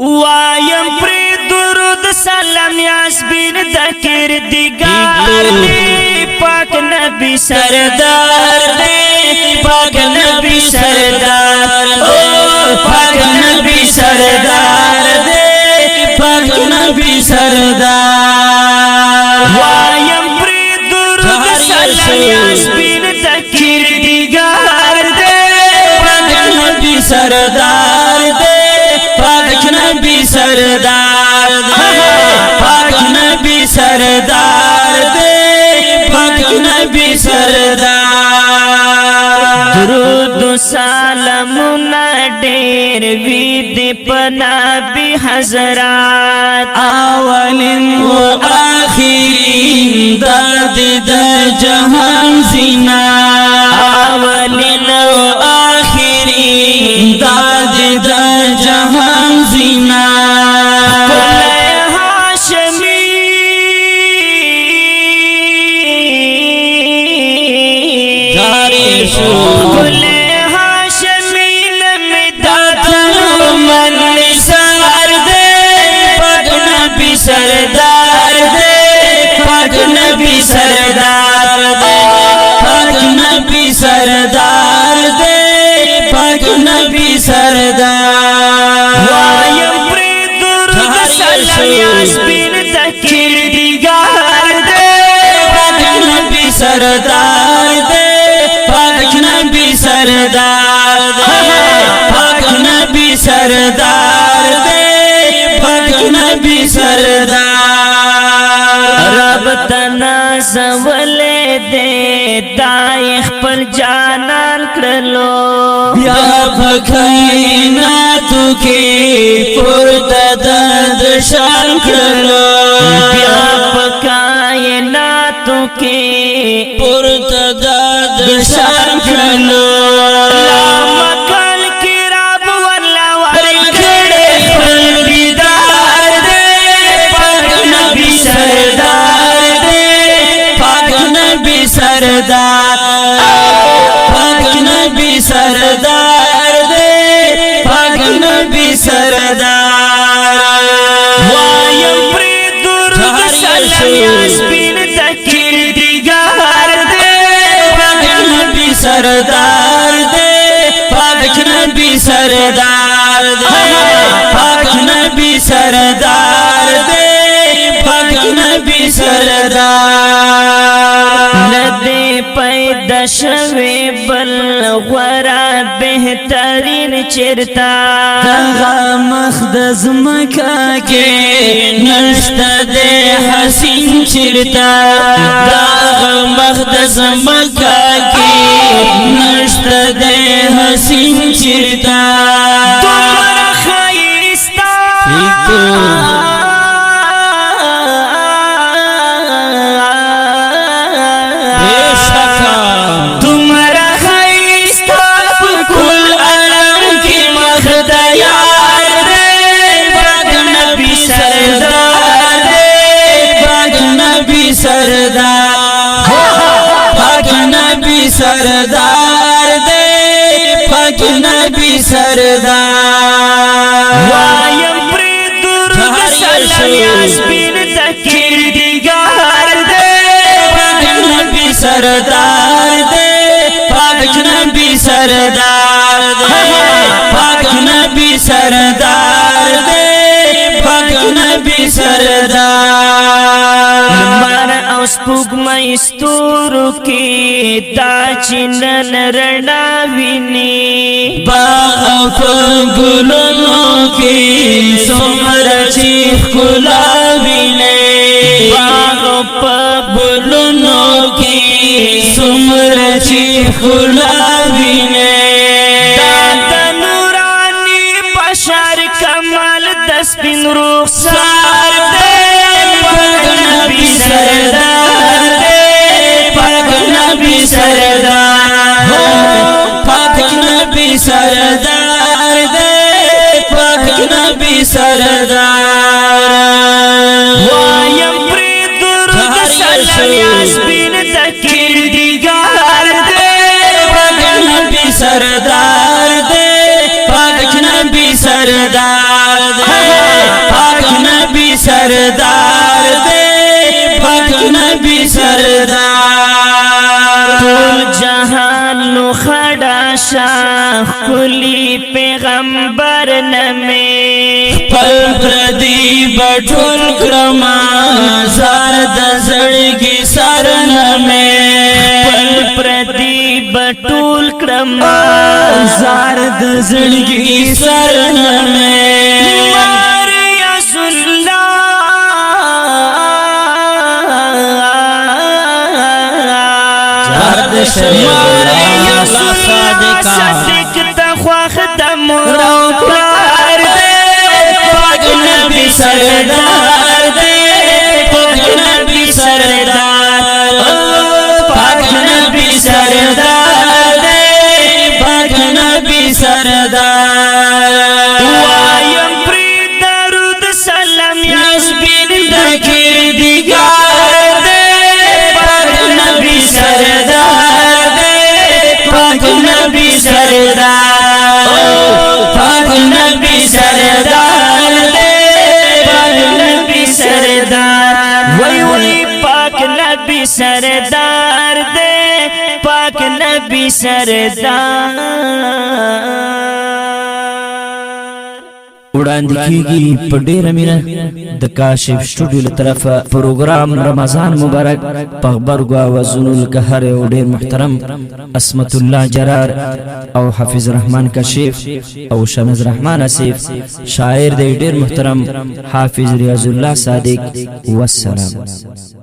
وایم پر درود سلام یاسبین ذکر دیگار دی پاک نبی سردار دی پاک نبی سردار پاک نبی سردار دی پاک نبی سردار وایم پر درود سلام یاسبین ذکر دیگار دی پاک نبی سردار دی پاک نبی سردار دے پاک نبی سردار دے پاک نبی سردار درود و سلامنا ډېر وی دی پنبی حضرات اولین و آخرین داد د جهان زینا اولین و آخرین داد د جهان زینا کل ہاشمی لمداد من نثار دے پاک نبی سردار دے پاک نبی سردار دے پاک نبی سردار دے پاک نبی سردار وایم پر درود سلام یاسبین ذکر دیگار دے پاک نبی سردار دے پاک نبی سردار دے پاک نبی سردار دے پاک نبی سردار رب تنازول دے دای خپل جانان کړلو بیا پکیناتو کې پورته د شان کړلو بیا پکایناتو کې پورته د شان کړلو مکل کی رب ورلا ورکړې خپل دیدار دې پاک نبی سردار دے پاک نبی سردار پاک نبی سردار دے پاک نبی سردار وایم پر درود سلام یاسبین ذکر دیگار دے پاک نبی سردار دے پاک نبی سردار دے پاک نبی سردار دے پاک نبی سردار ندی پیدا شوی بل غورا بہترین چرتا دغه مخدز مکا کې نشته د حسین چرتا دغه مخدز مکا کې نشته د حسین چرتا تمہارا خیستا تمہارا خیستا کل عالم کی مخدیار دے پاک نبی سردار دے پاک نبی سردار پاک نبی سردار دے پاک نبی سردار وایم پر درود سلام یاسبین ذکر دیگار دے پاک نبی سردار دے پاک نبی سردار دے پاک نبی سردار دے پاک نبی سردار لمر او سپوږمۍ ستورو کې دا چنن رڼا ویني باغ په ګلونو کې څومره چې ښکلا ویني باغ په ګلونو کې څومره چې ښکلا ویني دا د نوراني بشر کمال د سپین رخسار دے پاک نبی سردار دے پاک نبی سردار پاک نبی سردار دے پاک نبی سردار وایم پر درود سلام یاسبین ذکر دیگار دے پاک نبی سردار دے پاک نبی سردار دے نبی سردار دے پاک نبی سردار طول جہان نو خڑا شاہ کلی پیغمبر نمی پل پردی بٹھول کرما زار دزڑگی سرن میں پل پردی بٹول کرما زار دزڑگی سرن میں ماریا سلا زار ماریا دشریف صدق تخواخ دمرو پار دے پاک نبی سردار دے پاک نبی سردار پاک نبی سردار دے پاک نبی سردار وایم پری درود سلام یاسبین دکر دیگار دے پاک نبی سردار دے پاک نبی سردار پاک نبی سردار دے پاک نبی سردار وی وی پاک نبی سردار دے پاک نبی سردار وړاندې کیږي په ډیره مینه د کاشف سټوډیو له طرفه پروګرام رمضان مبارک په غبرګو اوازونو لکه هر یو ډیر محترم اسمت الله جرار او حافظ رحمان کاشف او شمس رحمان اسیف شاعر دی ډیر محترم حافظ ریاض الله صادق والسلام